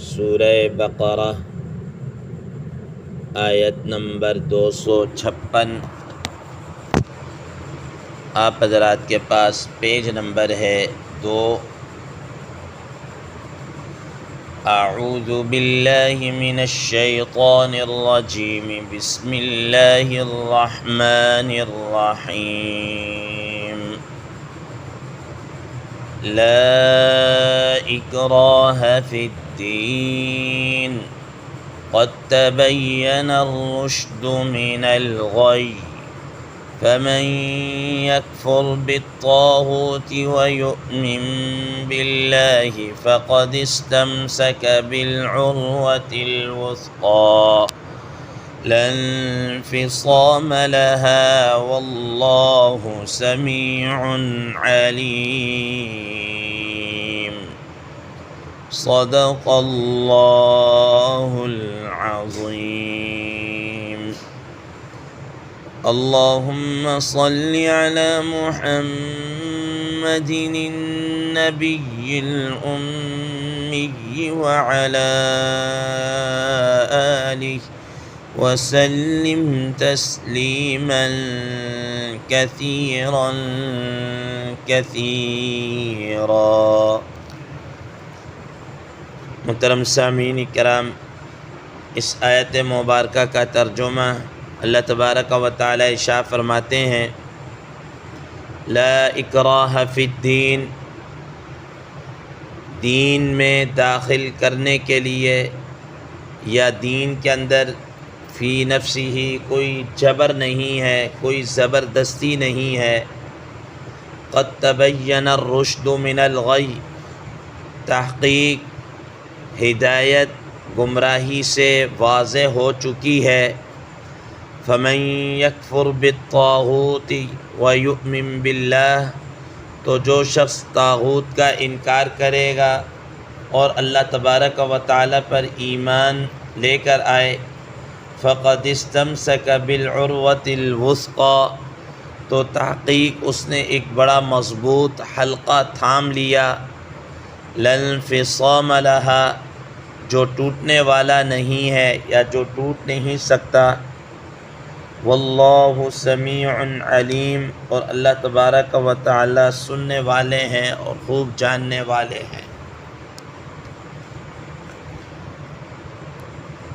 سورہ بقرہ آیت نمبر 256۔ آپ حضرات کے پاس پیج نمبر ہے 2۔ اعوذ باللہ من الشیطان الرجیم، بسم اللہ الرحمن الرحیم۔ لا اکراہ فی الدین، قد تبین الرشد من الغی، فمن یکفر بالطاغوت ویؤمن باللہ فقد استمسک بالعروة الوثقی لا انفصام لها واللہ سمیع علیم۔ صدق اللہ العظیم۔ اللہم صل علی محمد النبی الأمی وعلی آلہ وسلم تسلیما کثیرا کثیرا۔ محترم سامعین کرام، اس آیت مبارکہ کا ترجمہ اللہ تبارک و تعالی ارشاد فرماتے ہیں، لا اکراہ فی الدین، دین میں داخل کرنے کے لیے یا دین کے اندر فی نفسہ کوئی جبر نہیں ہے، کوئی زبردستی نہیں ہے۔ قد تبین الرشد من الغی، تحقیق ہدایت گمراہی سے واضح ہو چکی ہے۔ فمن یکفر بالطاغوت ویؤمن باللہ، تو جو شخص طاغوت کا انکار کرے گا اور اللہ تبارک و تعالی پر ایمان لے کر آئے، فقد استمسک بالعروة الوثقی، تو تحقیق اس نے ایک بڑا مضبوط حلقہ تھام لیا، لا انفصام لہا، جو ٹوٹنے والا نہیں ہے یا جو ٹوٹ نہیں سکتا۔ واللہ سمیع علیم، اور اللہ تبارک و تعالی سننے والے ہیں اور خوب جاننے والے ہیں۔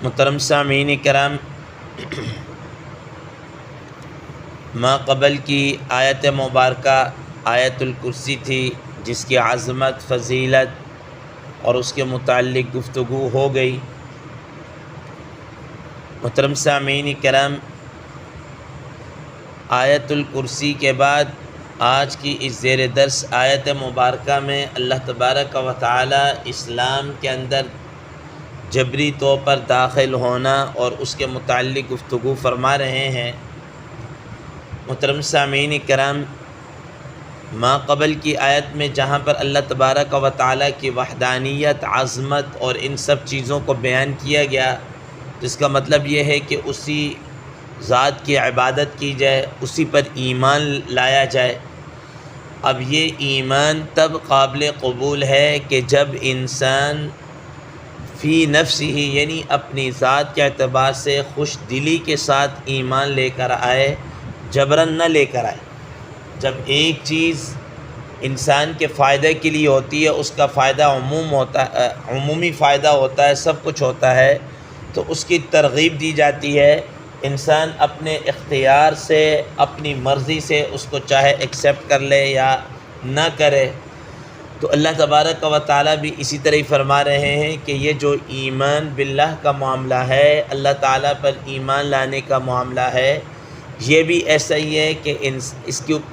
محترم سامعین کرام، ما قبل کی آیت مبارکہ آیت الکرسی تھی، جس کی عظمت، فضیلت اور اس کے متعلق گفتگو ہو گئی۔ محترم سامعین کرام، آیت الکرسی کے بعد آج کی اس زیر درس آیت مبارکہ میں اللہ تبارک و تعالی اسلام کے اندر جبری طور پر داخل ہونا اور اس کے متعلق گفتگو فرما رہے ہیں۔ محترم سامعین کرام، ما قبل کی آیت میں جہاں پر اللہ تبارک و تعالی کی وحدانیت، عظمت اور ان سب چیزوں کو بیان کیا گیا، تو اس کا مطلب یہ ہے کہ اسی ذات کی عبادت کی جائے، اسی پر ایمان لایا جائے۔ اب یہ ایمان تب قابل قبول ہے کہ جب انسان فی نفسہ، یعنی اپنی ذات کے اعتبار سے خوش دلی کے ساتھ ایمان لے کر آئے، جبراً نہ لے کر آئے۔ جب ایک چیز انسان کے فائدے کے لیے ہوتی ہے، اس کا فائدہ عمومی فائدہ ہوتا ہے، سب کچھ ہوتا ہے، تو اس کی ترغیب دی جاتی ہے۔ انسان اپنے اختیار سے، اپنی مرضی سے اس کو چاہے ایکسیپٹ کر لے یا نہ کرے۔ تو اللہ تبارک و تعالیٰ بھی اسی طرح ہی فرما رہے ہیں کہ یہ جو ایمان باللہ کا معاملہ ہے، اللہ تعالیٰ پر ایمان لانے کا معاملہ ہے، یہ بھی ایسا ہی ہے کہ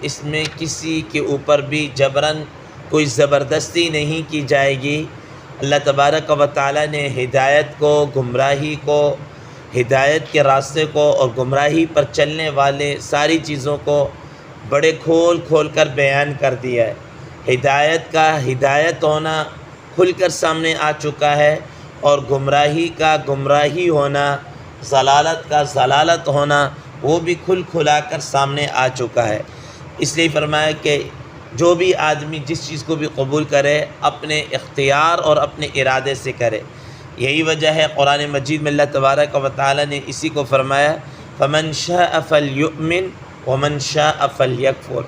اس میں کسی کے اوپر بھی جبراً کوئی زبردستی نہیں کی جائے گی۔ اللہ تبارک و تعالیٰ نے ہدایت کو، گمراہی کو، ہدایت کے راستے کو اور گمراہی پر چلنے والے ساری چیزوں کو بڑے کھول کھول کر بیان کر دیا ہے۔ ہدایت کا ہدایت ہونا کھل کر سامنے آ چکا ہے، اور گمراہی کا گمراہی ہونا، ضلالت کا ضلالت ہونا، وہ بھی کھل کھلا کر سامنے آ چکا ہے۔ اس لیے فرمایا کہ جو بھی آدمی جس چیز کو بھی قبول کرے، اپنے اختیار اور اپنے ارادے سے کرے۔ یہی وجہ ہے قرآن مجید میں اللہ تبارک و تعالی نے اسی کو فرمایا فمن شاء فلیؤمن ومن شاء فلیکفر،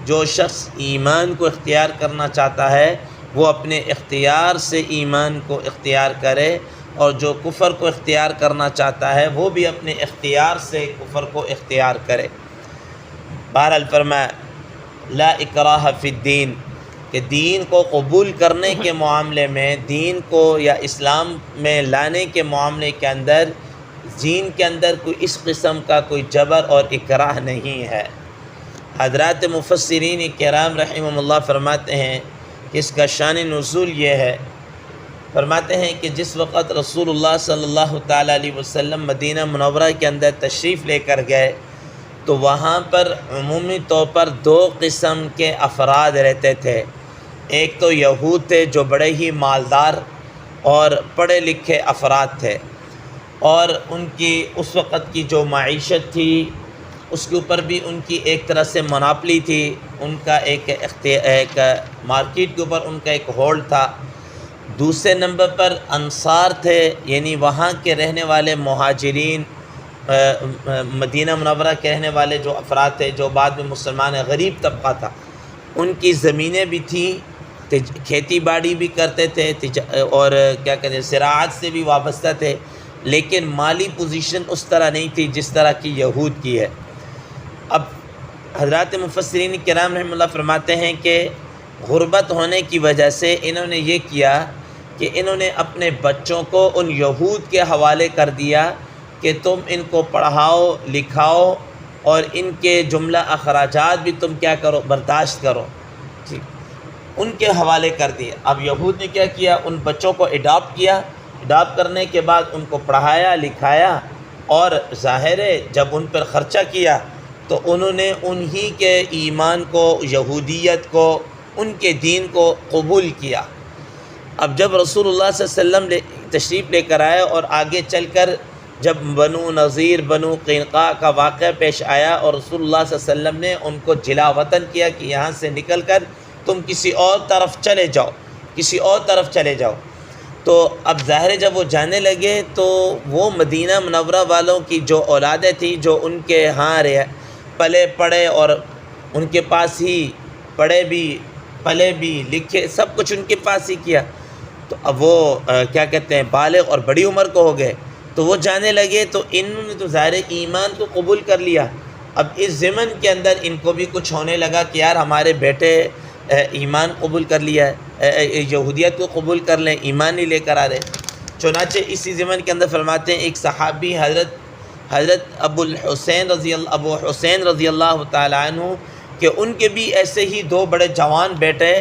جو شخص ایمان کو اختیار کرنا چاہتا ہے وہ اپنے اختیار سے ایمان کو اختیار کرے، اور جو کفر کو اختیار کرنا چاہتا ہے وہ بھی اپنے اختیار سے کفر کو اختیار کرے۔ بہرحال فرمایا لا اکراہ فی الدین، کہ دین کو قبول کرنے کے معاملے میں، دین کو یا اسلام میں لانے کے معاملے کے اندر، دین کے اندر کوئی اس قسم کا کوئی جبر اور اکراہ نہیں ہے۔ حضرات مفسرین کرام رحمہم اللہ فرماتے ہیں کہ اس کا شان نزول یہ ہے، فرماتے ہیں کہ جس وقت رسول اللہ صلی اللہ تعالیٰ علیہ وسلم مدینہ منورہ کے اندر تشریف لے کر گئے تو وہاں پر عمومی طور پر دو قسم کے افراد رہتے تھے۔ ایک تو یہود تھے جو بڑے ہی مالدار اور پڑھے لکھے افراد تھے، اور ان کی اس وقت کی جو معیشت تھی اس کے اوپر بھی ان کی ایک طرح سے مناپلی تھی، ان کا ایک مارکیٹ کے اوپر ان کا ایک ہولڈ تھا۔ دوسرے نمبر پر انصار تھے، یعنی وہاں کے رہنے والے مہاجرین، مدینہ منورہ کے رہنے والے جو افراد تھے جو بعد میں مسلمان غریب طبقہ تھا، ان کی زمینیں بھی تھیں، کھیتی باڑی بھی کرتے تھے، اور کیا کہتے ہیں زراعت سے بھی وابستہ تھے، لیکن مالی پوزیشن اس طرح نہیں تھی جس طرح کی یہود کی ہے۔ اب حضرات مفسرین کرام رحمہ اللہ فرماتے ہیں کہ غربت ہونے کی وجہ سے انہوں نے یہ کیا کہ انہوں نے اپنے بچوں کو ان یہود کے حوالے کر دیا کہ تم ان کو پڑھاؤ لکھاؤ اور ان کے جملہ اخراجات بھی تم کیا کرو، برداشت کرو، ٹھیک، ان کے حوالے کر دیے۔ اب یہود نے کیا کیا، ان بچوں کو اڈاپٹ کیا، اڈاپٹ کرنے کے بعد ان کو پڑھایا لکھایا، اور ظاہر ہے جب ان پر خرچہ کیا تو انہوں نے انہی کے ایمان کو، یہودیت کو، ان کے دین کو قبول کیا۔ اب جب رسول اللہ صلی اللہ علیہ وسلم تشریف لے کر آئے اور آگے چل کر جب بنو نذیر بنو قینقاع کا واقعہ پیش آیا اور رسول اللہ صلی اللہ علیہ وسلم نے ان کو جلا وطن کیا کہ یہاں سے نکل کر تم کسی اور طرف چلے جاؤ، کسی اور طرف چلے جاؤ، تو اب ظاہر جب وہ جانے لگے تو وہ مدینہ منورہ والوں کی جو اولادیں تھیں جو ان کے ہاں پلے پڑے اور ان کے پاس ہی پڑھے بھی پلے بھی لکھے سب کچھ ان کے پاس ہی کیا، تو اب وہ کیا کہتے ہیں بالغ اور بڑی عمر کو ہو گئے، تو وہ جانے لگے تو انہوں نے تو ظاہر ایمان کو قبول کر لیا۔ اب اس ضمن کے اندر ان کو بھی کچھ ہونے لگا کہ یار ہمارے بیٹے ایمان قبول کر لیا ہے، یہودیت کو قبول کر لیں، ایمان نہیں لے کر آ رہے۔ چنانچہ اسی ضمن کے اندر فرماتے ہیں ایک صحابی حضرت ابو حسین رضی اللہ تعالیٰ عنہ کہ ان کے بھی ایسے ہی دو بڑے جوان بیٹے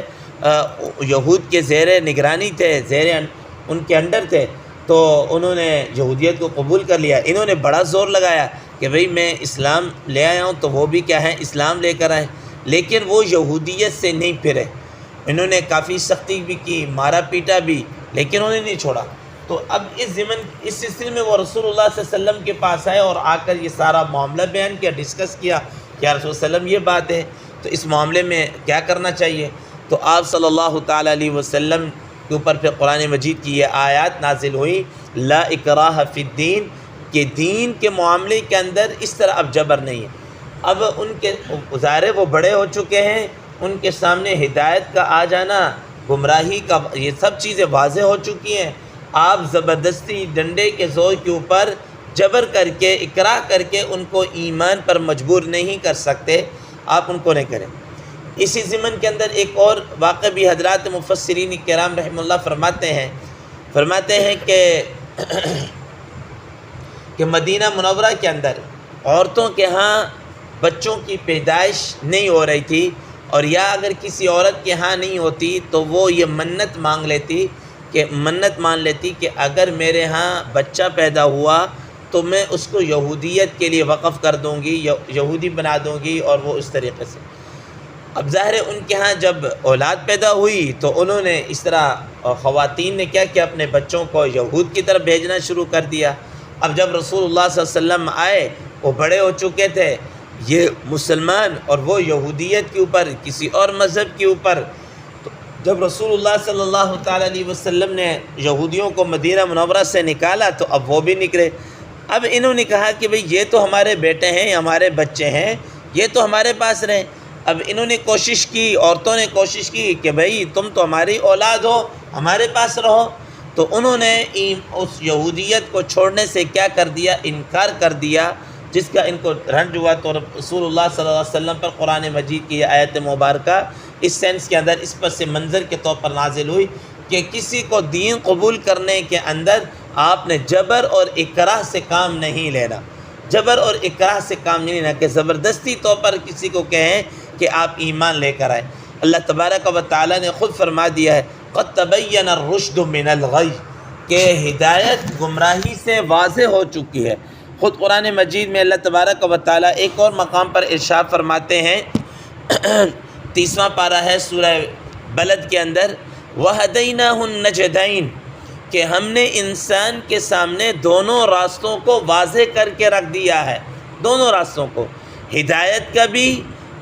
یہود کے زیر نگرانی تھے، ان کے انڈر تھے، تو انہوں نے یہودیت کو قبول کر لیا۔ انہوں نے بڑا زور لگایا کہ بھئی میں اسلام لے آیا ہوں، تو وہ بھی کیا ہے اسلام لے کر آئے، لیکن وہ یہودیت سے نہیں پھرے، انہوں نے کافی سختی بھی کی، مارا پیٹا بھی، لیکن انہوں نے نہیں چھوڑا۔ تو اب اس سلسلے میں وہ رسول اللہ صلی اللہ علیہ وسلم کے پاس آئے اور آ کر یہ سارا معاملہ بیان کیا، ڈسکس کیا کہ یا رسول اللہ علیہ وسلم یہ بات ہے، تو اس معاملے میں کیا کرنا چاہیے؟ تو آپ صلی اللہ تعالیٰ علیہ وسلم کے اوپر پھر قرآن مجید کی یہ آیات نازل ہوئی لا اکراہ فی الدین، کہ دین کے معاملے کے اندر اس طرح اب جبر نہیں ہے۔ اب ان کے ظاہر وہ بڑے ہو چکے ہیں، ان کے سامنے ہدایت کا آ جانا، گمراہی کا، یہ سب چیزیں واضح ہو چکی ہیں، آپ زبردستی ڈنڈے کے زور کے اوپر جبر کر کے اکراہ کر کے ان کو ایمان پر مجبور نہیں کر سکتے، آپ ان کو نہیں کریں۔ اسی ضمن کے اندر ایک اور واقعہ بھی حضرات مفسرین کرام رحمہ اللہ فرماتے ہیں کہ مدینہ منورہ کے اندر عورتوں کے ہاں بچوں کی پیدائش نہیں ہو رہی تھی، اور یا اگر کسی عورت کے ہاں نہیں ہوتی تو وہ یہ منت مان لیتی کہ اگر میرے ہاں بچہ پیدا ہوا تو میں اس کو یہودیت کے لیے وقف کر دوں گی، یہودی بنا دوں گی، اور وہ اس طریقے سے۔ اب ظاہر ہے ان کے ہاں جب اولاد پیدا ہوئی تو انہوں نے اس طرح خواتین نے کیا کہ اپنے بچوں کو یہود کی طرف بھیجنا شروع کر دیا۔ اب جب رسول اللہ صلی اللہ علیہ وسلم آئے، وہ بڑے ہو چکے تھے، یہ مسلمان اور وہ یہودیت کے اوپر کسی اور مذہب کے اوپر، تو جب رسول اللہ صلی اللہ تعالیٰ علیہ وسلم نے یہودیوں کو مدینہ منورہ سے نکالا تو اب وہ بھی نکلے. اب انہوں نے کہا کہ بھئی یہ تو ہمارے بیٹے ہیں، ہمارے بچے ہیں، یہ تو ہمارے پاس رہیں. اب انہوں نے کوشش کی، عورتوں نے کوشش کی کہ بھئی تم تو ہماری اولاد ہو، ہمارے پاس رہو. تو انہوں نے اس یہودیت کو چھوڑنے سے کیا کر دیا؟ انکار کر دیا، جس کا ان کو رنج ہوا. تو رسول اللہ صلی اللہ علیہ وسلم پر قرآن مجید کی آیت مبارکہ اس سینس کے اندر، اس پس منظر کے طور پر نازل ہوئی کہ کسی کو دین قبول کرنے کے اندر آپ نے جبر اور اکراہ سے کام نہیں لینا. جبر اور اکراہ سے کام نہیں لینا کہ زبردستی طور پر کسی کو کہیں کہ آپ ایمان لے کر آئے. اللہ تبارک و تعالیٰ نے خود فرما دیا ہے قد تبین الرشد من الغی، کہ ہدایت گمراہی سے واضح ہو چکی ہے. خود قرآن مجید میں اللہ تبارک و تعالیٰ ایک اور مقام پر ارشاد فرماتے ہیں، 30واں پارہ ہے سورہ بلد کے اندر، وَهَدَيْنَاهُ النَّجْدَيْنِ، کہ ہم نے انسان کے سامنے دونوں راستوں کو واضح کر کے رکھ دیا ہے. دونوں راستوں کو، ہدایت کا بھی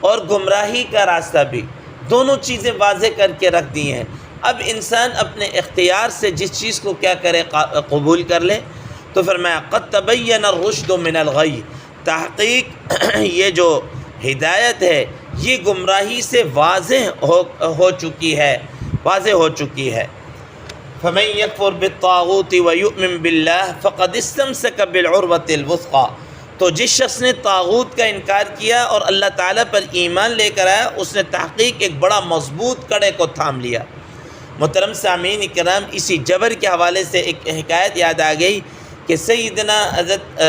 اور گمراہی کا راستہ بھی، دونوں چیزیں واضح کر کے رکھ دی ہیں. اب انسان اپنے اختیار سے جس چیز کو کیا کرے؟ قبول کر لے. تو فرمایا قد تبین الرشد من الغی، تحقیق یہ جو ہدایت ہے یہ گمراہی سے واضح ہو چکی ہے، واضح ہو چکی ہے. فمن یکفر بالطاغوت ویؤمن باللہ فقد استمسک بالعروۃ الوثقی، تو جس شخص نے طاغوت کا انکار کیا اور اللہ تعالیٰ پر ایمان لے کر آیا، اس نے تحقیق ایک بڑا مضبوط کڑے کو تھام لیا. محترم سامعین اکرام، اسی جبر کے حوالے سے ایک حکایت یاد آ گئی کہ سیدنا حضرت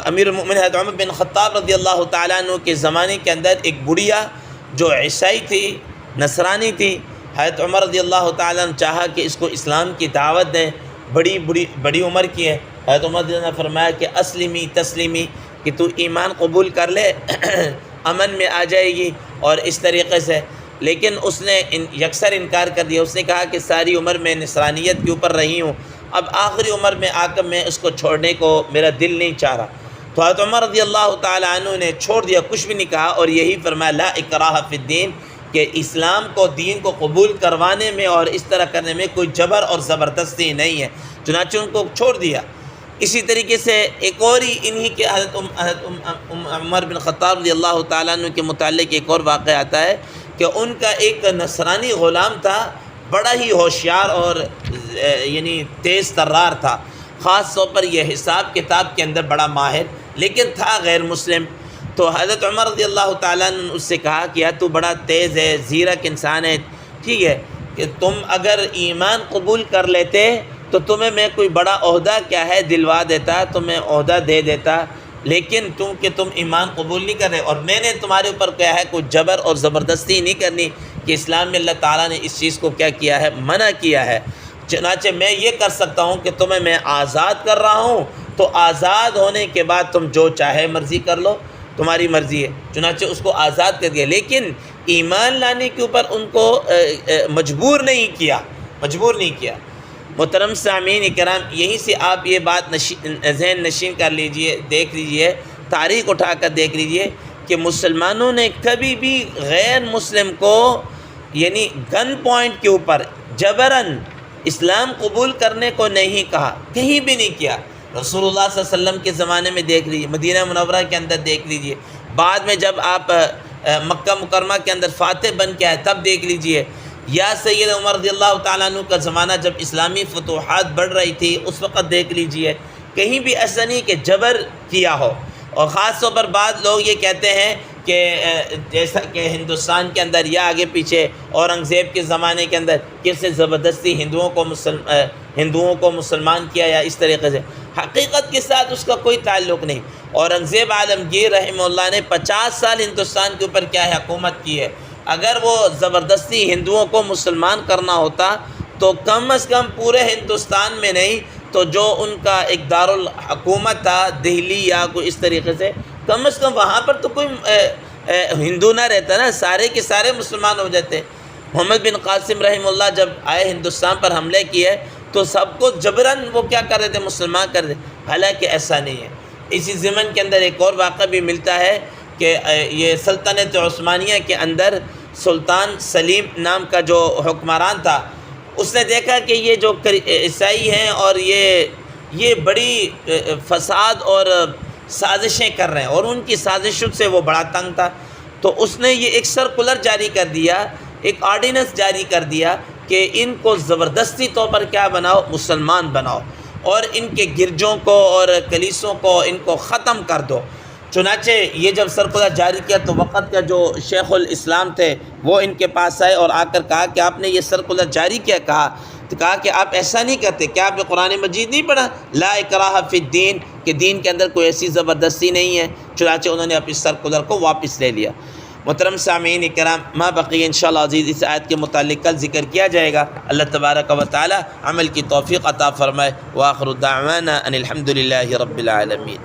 امیر المؤمنین حضرت عمر بن خطاب رضی اللہ تعالیٰ عنہ کے زمانے کے اندر ایک بڑھیا جو عیسائی تھی، نصرانی تھی، حضرت عمر رضی اللہ تعالیٰ عنہ چاہا کہ اس کو اسلام کی دعوت دیں. بڑی عمر کی ہے. حضرت عمر رضی اللہ عنہ نے فرمایا کہ اسلمی تسلیمی، کہ تو ایمان قبول کر لے، امن میں آ جائے گی. اور اس طریقے سے، لیکن اس نے یکسر انکار کر دیا. اس نے کہا کہ ساری عمر میں نصرانیت کے اوپر رہی ہوں، اب آخری عمر میں آ کر میں اس کو چھوڑنے کو میرا دل نہیں چاہ رہا. تو حضرت عمر رضی اللہ تعالیٰ عنہ نے چھوڑ دیا، کچھ بھی نہیں کہا، اور یہی فرمایا لا اکراہ فی الدین، کہ اسلام کو، دین کو قبول کروانے میں اور اس طرح کرنے میں کوئی جبر اور زبردستی نہیں ہے. چنانچہ ان کو چھوڑ دیا. اسی طریقے سے ایک اور ہی انہی کے حضرت عمر بن خطاب رضی اللہ تعالیٰ عنہ کے متعلق ایک اور واقعہ آتا ہے کہ ان کا ایک نصرانی غلام تھا، بڑا ہی ہوشیار اور یعنی تیز ترار تھا. خاص طور پر یہ حساب کتاب کے اندر بڑا ماہر، لیکن تھا غیر مسلم. تو حضرت عمر رضی اللہ تعالیٰ نے اس سے کہا کہ یار تو بڑا تیز ہے، زیرک انسان ہے، ٹھیک ہے کہ تم اگر ایمان قبول کر لیتے تو تمہیں میں کوئی بڑا عہدہ کیا ہے دلوا دیتا، تمہیں عہدہ دے دیتا، لیکن تم ایمان قبول نہیں کر رہے، اور میں نے تمہارے اوپر کیا ہے کوئی جبر اور زبردستی نہیں کرنی، کہ اسلام میں اللہ تعالیٰ نے اس چیز کو کیا کیا ہے؟ منع کیا ہے. چنانچہ میں یہ کر سکتا ہوں کہ تمہیں میں آزاد کر رہا ہوں، تو آزاد ہونے کے بعد تم جو چاہے مرضی کر لو، تمہاری مرضی ہے. چنانچہ اس کو آزاد کر دیا، لیکن ایمان لانے کے اوپر ان کو مجبور نہیں کیا. محترم سامعین اکرام، یہیں سے آپ یہ بات ذہن نشین کر لیجئے، دیکھ لیجئے، تاریخ اٹھا کر دیکھ لیجئے کہ مسلمانوں نے کبھی بھی غیر مسلم کو یعنی گن پوائنٹ کے اوپر جبراً اسلام قبول کرنے کو نہیں کہا، کہیں بھی نہیں کیا. رسول اللہ صلی اللہ علیہ وسلم کے زمانے میں دیکھ لیجیے، مدینہ منورہ کے اندر دیکھ لیجیے، بعد میں جب آپ مکہ مکرمہ کے اندر فاتح بن کے آئے تب دیکھ لیجیے، یا سید عمر رضی اللہ تعالیٰ عنہ کا زمانہ جب اسلامی فتوحات بڑھ رہی تھی اس وقت دیکھ لیجیے، کہیں بھی ایسا نہیں کہ جبر کیا ہو. اور خاص طور پر بعض لوگ یہ کہتے ہیں کہ جیسا کہ ہندوستان کے اندر یا آگے پیچھے اورنگزیب کے زمانے کے اندر کیسے زبردستی ہندوؤں کو مسلمان کیا یا اس طریقے سے، حقیقت کے ساتھ اس کا کوئی تعلق نہیں. اورنگزیب عالمگیر رحمہ اللہ نے 50 سال ہندوستان کے اوپر کیا ہے حکومت کی ہے. اگر وہ زبردستی ہندوؤں کو مسلمان کرنا ہوتا تو کم از کم پورے ہندوستان میں نہیں تو جو ان کا ایک دارالحکومت تھا دہلی یا کوئی اس طریقے سے، کم از کم وہاں پر تو کوئی ہندو نہ رہتا نا، سارے کے سارے مسلمان ہو جاتے. محمد بن قاسم رحمہ اللہ جب آئے ہندوستان پر حملے کیے تو سب کو جبراً وہ کیا کر رہے تھے؟ مسلمان کر رہے، حالانکہ ایسا نہیں ہے. اسی ضمن کے اندر ایک اور واقعہ بھی ملتا ہے کہ یہ سلطنت عثمانیہ کے اندر سلطان سلیم نام کا جو حکمران تھا، اس نے دیکھا کہ یہ جو عیسائی ہیں اور یہ بڑی فساد اور سازشیں کر رہے ہیں، اور ان کی سازشوں سے وہ بڑا تنگ تھا، تو اس نے یہ ایک سرکولر جاری کر دیا، ایک آرڈیننس جاری کر دیا کہ ان کو زبردستی طور پر کیا بناؤ، مسلمان بناؤ، اور ان کے گرجوں کو اور کلیسوں کو ان کو ختم کر دو۔ چنانچہ یہ جب سرکولر جاری کیا تو وقت کا جو شیخ الاسلام تھے وہ ان کے پاس آئے اور آ کر کہا کہ آپ نے یہ سرکولر جاری کیا، کہا کہ آپ ایسا نہیں کرتے، کیا آپ نے قرآن مجید نہیں پڑھا، لا اکراہ فی الدین، کہ دین کے اندر کوئی ایسی زبردستی نہیں ہے۔ چنانچہ انہوں نے اپنی سرکولر کو واپس لے لیا۔ محترم سامعین کرام، ما بقی انشاءاللہ عزیز اس آیت کے متعلق کل ذکر کیا جائے گا۔ اللہ تبارک و تعالی عمل کی توفیق عطا فرمائے۔ وآخر دعوانا ان الحمد للہ رب العالمین۔